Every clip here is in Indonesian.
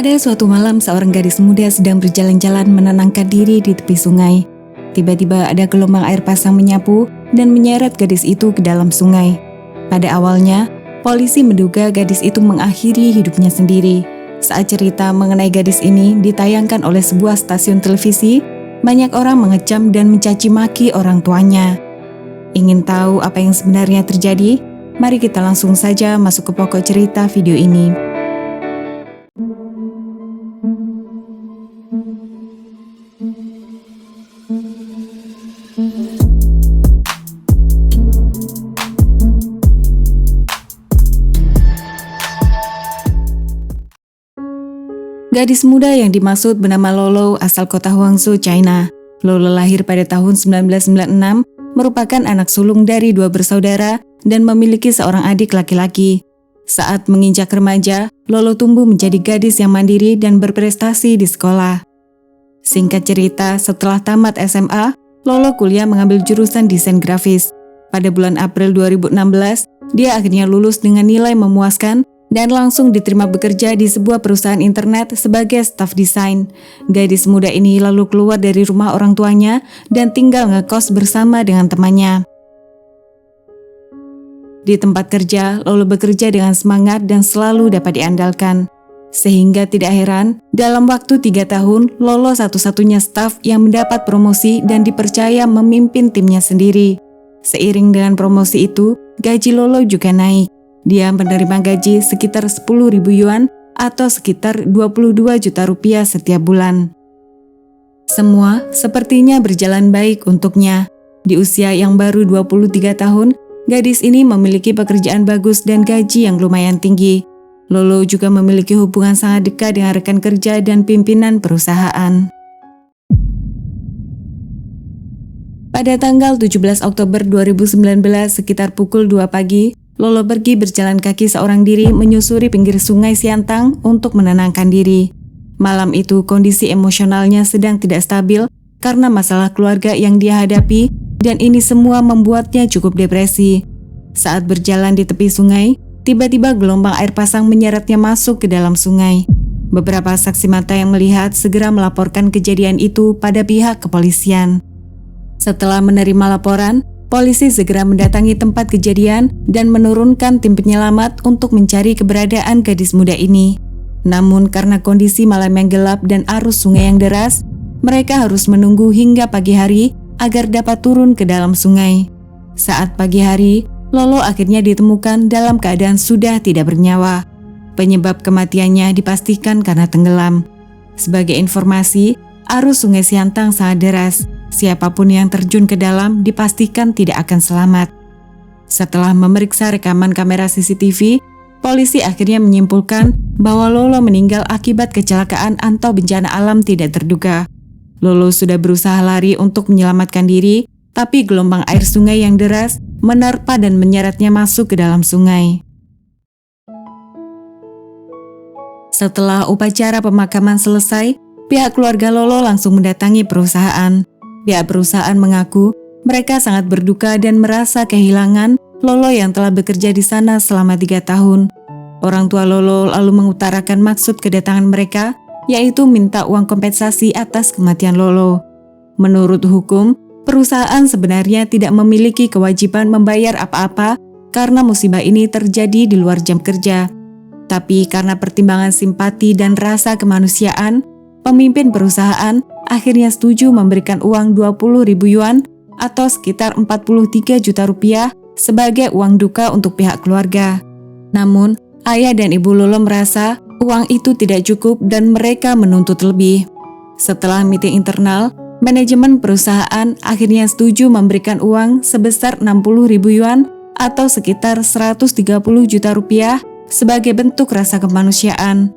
Pada suatu malam, seorang gadis muda sedang berjalan-jalan menenangkan diri di tepi sungai. Tiba-tiba ada gelombang air pasang menyapu dan menyeret gadis itu ke dalam sungai. Pada awalnya, polisi menduga gadis itu mengakhiri hidupnya sendiri. Saat cerita mengenai gadis ini ditayangkan oleh sebuah stasiun televisi, banyak orang mengecam dan mencaci maki orang tuanya. Ingin tahu apa yang sebenarnya terjadi? Mari kita langsung saja masuk ke pokok cerita video ini. Gadis muda yang dimaksud bernama Lolo asal kota Huangzhou, China. Lolo lahir pada tahun 1996, merupakan anak sulung dari dua bersaudara dan memiliki seorang adik laki-laki. Saat menginjak remaja, Lolo tumbuh menjadi gadis yang mandiri dan berprestasi di sekolah. Singkat cerita, setelah tamat SMA, Lolo kuliah mengambil jurusan desain grafis. Pada bulan April 2016, dia akhirnya lulus dengan nilai memuaskan dan langsung diterima bekerja di sebuah perusahaan internet sebagai staf desain. Gadis muda ini lalu keluar dari rumah orang tuanya dan tinggal ngekos bersama dengan temannya. Di tempat kerja, Lolo bekerja dengan semangat dan selalu dapat diandalkan. Sehingga tidak heran, dalam waktu 3 tahun, Lolo satu-satunya staf yang mendapat promosi dan dipercaya memimpin timnya sendiri. Seiring dengan promosi itu, gaji Lolo juga naik. Dia menerima gaji sekitar 10.000 yuan atau sekitar 22 juta rupiah setiap bulan. Semua sepertinya berjalan baik untuknya. Di usia yang baru 23 tahun, gadis ini memiliki pekerjaan bagus dan gaji yang lumayan tinggi. Lolo juga memiliki hubungan sangat dekat dengan rekan kerja dan pimpinan perusahaan. Pada tanggal 17 Oktober 2019 sekitar pukul 2 pagi, Lolo pergi berjalan kaki seorang diri menyusuri pinggir sungai Siantang untuk menenangkan diri. Malam itu kondisi emosionalnya sedang tidak stabil karena masalah keluarga yang dia hadapi dan ini semua membuatnya cukup depresi. Saat berjalan di tepi sungai, tiba-tiba gelombang air pasang menyeretnya masuk ke dalam sungai. Beberapa saksi mata yang melihat segera melaporkan kejadian itu pada pihak kepolisian. Setelah menerima laporan, polisi segera mendatangi tempat kejadian dan menurunkan tim penyelamat untuk mencari keberadaan gadis muda ini. Namun karena kondisi malam yang gelap dan arus sungai yang deras, mereka harus menunggu hingga pagi hari agar dapat turun ke dalam sungai. Saat pagi hari, Lolo akhirnya ditemukan dalam keadaan sudah tidak bernyawa. Penyebab kematiannya dipastikan karena tenggelam. Sebagai informasi, arus sungai Siantang sangat deras. Siapapun yang terjun ke dalam dipastikan tidak akan selamat. Setelah memeriksa rekaman kamera CCTV, polisi akhirnya menyimpulkan bahwa Lolo meninggal akibat kecelakaan atau bencana alam tidak terduga. Lolo sudah berusaha lari untuk menyelamatkan diri, tapi gelombang air sungai yang deras menerpa dan menyeretnya masuk ke dalam sungai. Setelah upacara pemakaman selesai, pihak keluarga Lolo langsung mendatangi perusahaan. Pihak perusahaan mengaku mereka sangat berduka dan merasa kehilangan Lolo yang telah bekerja di sana selama 3 tahun. Orang tua Lolo lalu mengutarakan maksud kedatangan mereka, yaitu minta uang kompensasi atas kematian Lolo. Menurut hukum, perusahaan sebenarnya tidak memiliki kewajiban membayar apa-apa karena musibah ini terjadi di luar jam kerja. Tapi karena pertimbangan simpati dan rasa kemanusiaan, pemimpin perusahaan akhirnya setuju memberikan uang 20.000 yuan atau sekitar 43 juta rupiah sebagai uang duka untuk pihak keluarga. Namun, ayah dan ibu Lolo merasa uang itu tidak cukup dan mereka menuntut lebih. Setelah meeting internal, manajemen perusahaan akhirnya setuju memberikan uang sebesar 60.000 yuan atau sekitar 130 juta rupiah sebagai bentuk rasa kemanusiaan.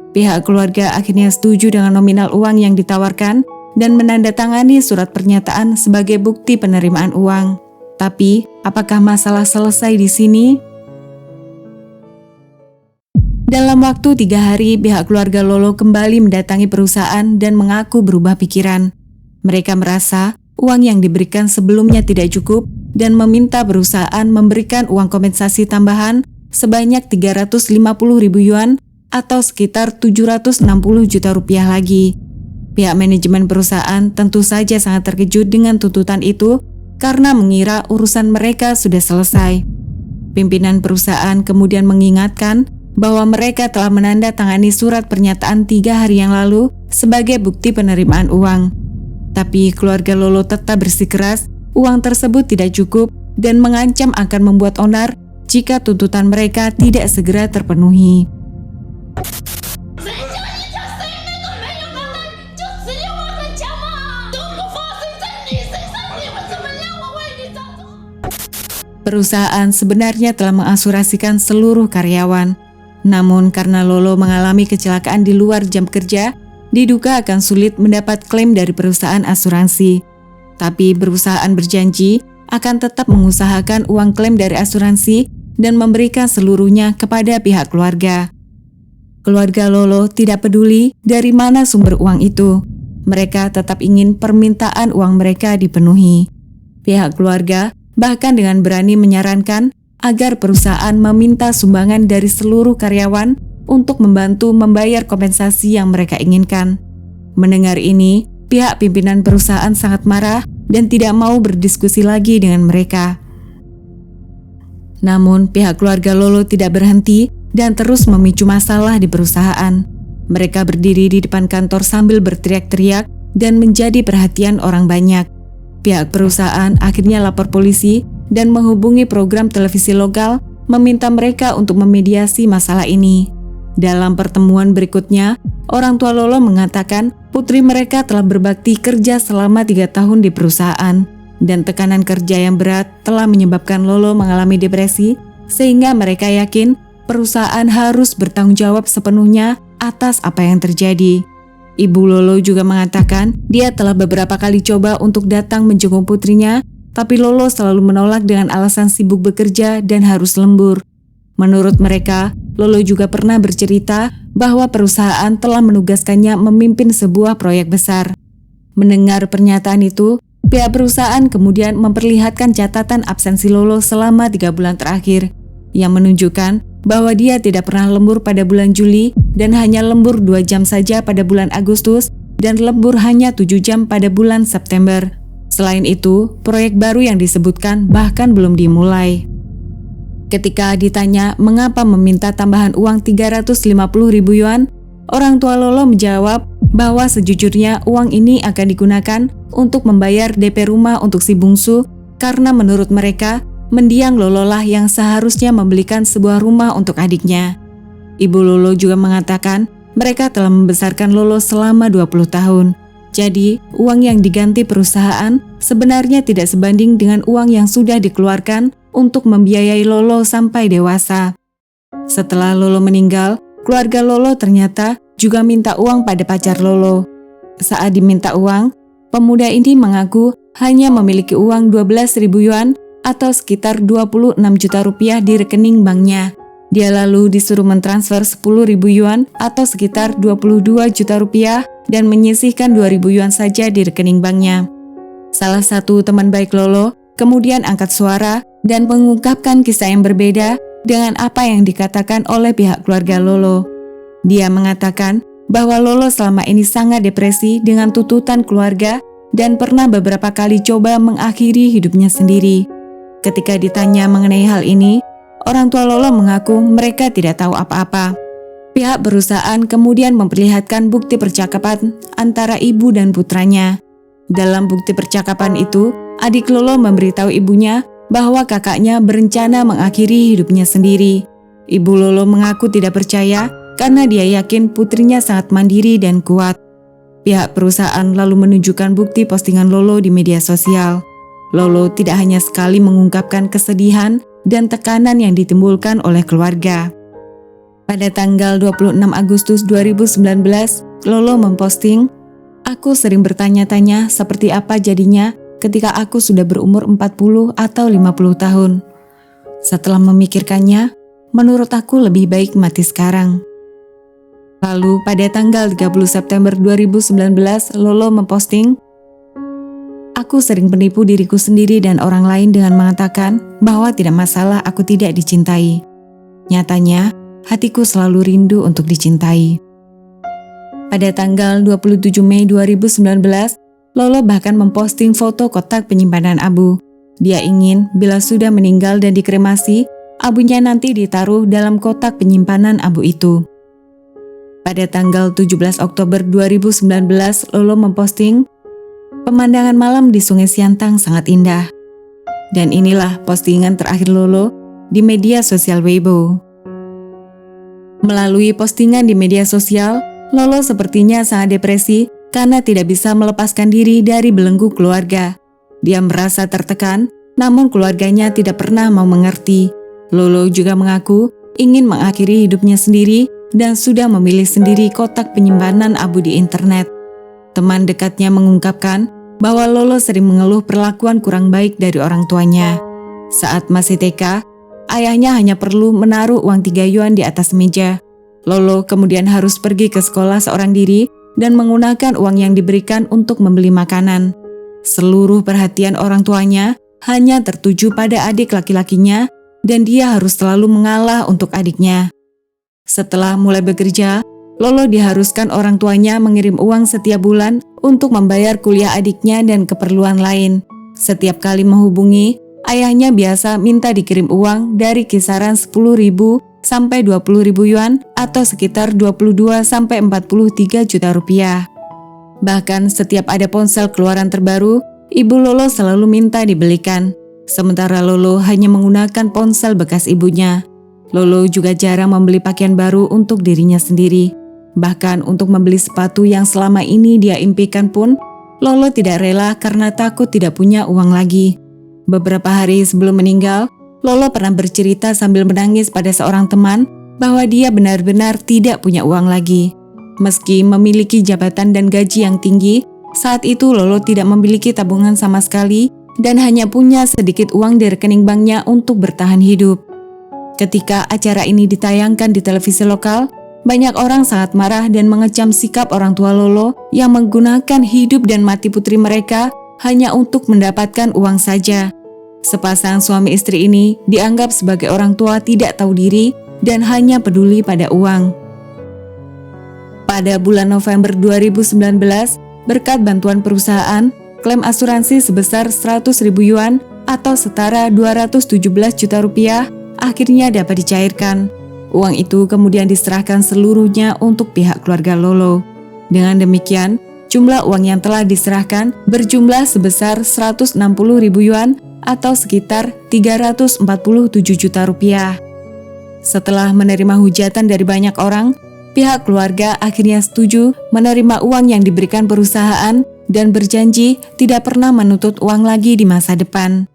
Pihak keluarga akhirnya setuju dengan nominal uang yang ditawarkan dan menandatangani surat pernyataan sebagai bukti penerimaan uang. Tapi, apakah masalah selesai di sini? Dalam waktu 3 hari, pihak keluarga Lolo kembali mendatangi perusahaan dan mengaku berubah pikiran. Mereka merasa uang yang diberikan sebelumnya tidak cukup dan meminta perusahaan memberikan uang kompensasi tambahan sebanyak 350.000 yuan atau sekitar 760 juta rupiah lagi. Pihak manajemen perusahaan tentu saja sangat terkejut dengan tuntutan itu karena mengira urusan mereka sudah selesai. Pimpinan perusahaan kemudian mengingatkan bahwa mereka telah menandatangani surat pernyataan 3 hari yang lalu sebagai bukti penerimaan uang. Tapi keluarga Lolo tetap bersikeras uang tersebut tidak cukup dan mengancam akan membuat onar jika tuntutan mereka tidak segera terpenuhi. Perusahaan sebenarnya telah mengasuransikan seluruh karyawan. Namun karena Lolo mengalami kecelakaan di luar jam kerja, diduga akan sulit mendapat klaim dari perusahaan asuransi. Tapi perusahaan berjanji akan tetap mengusahakan uang klaim dari asuransi dan memberikan seluruhnya kepada pihak keluarga. Keluarga Lolo tidak peduli dari mana sumber uang itu. Mereka tetap ingin permintaan uang mereka dipenuhi. Pihak keluarga bahkan dengan berani menyarankan agar perusahaan meminta sumbangan dari seluruh karyawan untuk membantu membayar kompensasi yang mereka inginkan. Mendengar ini, pihak pimpinan perusahaan sangat marah dan tidak mau berdiskusi lagi dengan mereka. Namun, pihak keluarga Lolo tidak berhenti dan terus memicu masalah di perusahaan. Mereka berdiri di depan kantor sambil berteriak-teriak dan menjadi perhatian orang banyak. Pihak perusahaan akhirnya lapor polisi dan menghubungi program televisi lokal meminta mereka untuk memediasi masalah ini. Dalam pertemuan berikutnya, orang tua Lolo mengatakan putri mereka telah berbakti kerja selama 3 tahun di perusahaan dan tekanan kerja yang berat telah menyebabkan Lolo mengalami depresi sehingga mereka yakin perusahaan harus bertanggung jawab sepenuhnya atas apa yang terjadi. Ibu Lolo juga mengatakan dia telah beberapa kali coba untuk datang menjenguk putrinya, tapi Lolo selalu menolak dengan alasan sibuk bekerja dan harus lembur. Menurut mereka, Lolo juga pernah bercerita bahwa perusahaan telah menugaskannya memimpin sebuah proyek besar. Mendengar pernyataan itu, pihak perusahaan kemudian memperlihatkan catatan absensi Lolo selama 3 bulan terakhir, yang menunjukkan bahwa dia tidak pernah lembur pada bulan Juli dan hanya lembur 2 jam saja pada bulan Agustus dan lembur hanya 7 jam pada bulan September. Selain itu, proyek baru yang disebutkan bahkan belum dimulai. Ketika ditanya mengapa meminta tambahan uang 350.000 yuan, orang tua Lolo menjawab bahwa sejujurnya uang ini akan digunakan untuk membayar DP rumah untuk si bungsu karena menurut mereka, mendiang Lolo lah yang seharusnya membelikan sebuah rumah untuk adiknya. Ibu Lolo juga mengatakan mereka telah membesarkan Lolo selama 20 tahun. Jadi, uang yang diganti perusahaan sebenarnya tidak sebanding dengan uang yang sudah dikeluarkan untuk membiayai Lolo sampai dewasa. Setelah Lolo meninggal, keluarga Lolo ternyata juga minta uang pada pacar Lolo. Saat diminta uang, pemuda ini mengaku hanya memiliki uang 12.000 yuan atau sekitar 26 juta rupiah di rekening banknya. Dia lalu disuruh mentransfer 10.000 yuan atau sekitar 22 juta rupiah dan menyisihkan 2.000 yuan saja di rekening banknya. Salah satu teman baik Lolo kemudian angkat suara dan mengungkapkan kisah yang berbeda dengan apa yang dikatakan oleh pihak keluarga Lolo. Dia mengatakan bahwa Lolo selama ini sangat depresi dengan tuntutan keluarga dan pernah beberapa kali coba mengakhiri hidupnya sendiri. Ketika ditanya mengenai hal ini, orang tua Lolo mengaku mereka tidak tahu apa-apa. Pihak perusahaan kemudian memperlihatkan bukti percakapan antara ibu dan putranya. Dalam bukti percakapan itu, adik Lolo memberitahu ibunya bahwa kakaknya berencana mengakhiri hidupnya sendiri. Ibu Lolo mengaku tidak percaya karena dia yakin putrinya sangat mandiri dan kuat. Pihak perusahaan lalu menunjukkan bukti postingan Lolo di media sosial. Lolo tidak hanya sekali mengungkapkan kesedihan dan tekanan yang ditimbulkan oleh keluarga. Pada tanggal 26 Agustus 2019, Lolo memposting, "Aku sering bertanya-tanya seperti apa jadinya ketika aku sudah berumur 40 atau 50 tahun. Setelah memikirkannya, menurut aku lebih baik mati sekarang." Lalu pada tanggal 30 September 2019, Lolo memposting, "Aku sering menipu diriku sendiri dan orang lain dengan mengatakan bahwa tidak masalah aku tidak dicintai. Nyatanya, hatiku selalu rindu untuk dicintai. Pada tanggal 27 Mei 2019, Lolo bahkan memposting foto kotak penyimpanan abu. Dia ingin bila sudah meninggal dan dikremasi, abunya nanti ditaruh dalam kotak penyimpanan abu itu. Pada tanggal 17 Oktober 2019, Lolo memposting, "Pemandangan malam di Sungai Siantang sangat indah." Dan inilah postingan terakhir Lolo di media sosial Weibo. Melalui postingan di media sosial, Lolo sepertinya sangat depresi karena tidak bisa melepaskan diri dari belenggu keluarga. Dia merasa tertekan, namun keluarganya tidak pernah mau mengerti. Lolo juga mengaku ingin mengakhiri hidupnya sendiri dan sudah memilih sendiri kotak penyimpanan abu di internet. Teman dekatnya mengungkapkan bahwa Lolo sering mengeluh perlakuan kurang baik dari orang tuanya. Saat masih TK, ayahnya hanya perlu menaruh uang 3 yuan di atas meja. Lolo kemudian harus pergi ke sekolah seorang diri dan menggunakan uang yang diberikan untuk membeli makanan. Seluruh perhatian orang tuanya hanya tertuju pada adik laki-lakinya dan dia harus selalu mengalah untuk adiknya. Setelah mulai bekerja, Lolo diharuskan orang tuanya mengirim uang setiap bulan untuk membayar kuliah adiknya dan keperluan lain. Setiap kali menghubungi, ayahnya biasa minta dikirim uang dari kisaran 10.000 sampai 20.000 yuan atau sekitar 22 sampai 43 juta rupiah. Bahkan setiap ada ponsel keluaran terbaru, ibu Lolo selalu minta dibelikan. Sementara Lolo hanya menggunakan ponsel bekas ibunya. Lolo juga jarang membeli pakaian baru untuk dirinya sendiri. Bahkan untuk membeli sepatu yang selama ini dia impikan pun, Lolo tidak rela karena takut tidak punya uang lagi. Beberapa hari sebelum meninggal, Lolo pernah bercerita sambil menangis pada seorang teman bahwa dia benar-benar tidak punya uang lagi. Meski memiliki jabatan dan gaji yang tinggi, saat itu Lolo tidak memiliki tabungan sama sekali dan hanya punya sedikit uang di rekening banknya untuk bertahan hidup. Ketika acara ini ditayangkan di televisi lokal, banyak orang sangat marah dan mengecam sikap orang tua Lolo yang menggunakan hidup dan mati putri mereka hanya untuk mendapatkan uang saja. Sepasang suami istri ini dianggap sebagai orang tua tidak tahu diri dan hanya peduli pada uang. Pada bulan November 2019, berkat bantuan perusahaan, klaim asuransi sebesar 100.000 yuan atau setara 217 juta rupiah akhirnya dapat dicairkan. Uang itu kemudian diserahkan seluruhnya untuk pihak keluarga Lolo. Dengan demikian, jumlah uang yang telah diserahkan berjumlah sebesar 160.000 yuan atau sekitar 347 juta rupiah. Setelah menerima hujatan dari banyak orang, pihak keluarga akhirnya setuju menerima uang yang diberikan perusahaan dan berjanji tidak pernah menuntut uang lagi di masa depan.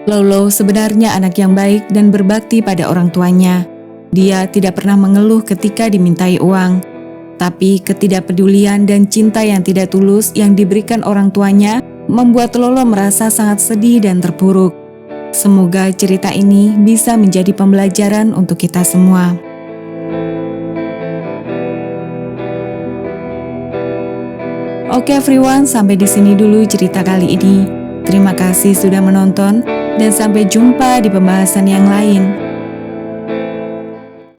Lolo sebenarnya anak yang baik dan berbakti pada orang tuanya. Dia tidak pernah mengeluh ketika dimintai uang, tapi ketidakpedulian dan cinta yang tidak tulus yang diberikan orang tuanya membuat Lolo merasa sangat sedih dan terpuruk. Semoga cerita ini bisa menjadi pembelajaran untuk kita semua. Oke everyone, sampai di sini dulu cerita kali ini. Terima kasih sudah menonton dan sampai jumpa di pembahasan yang lain.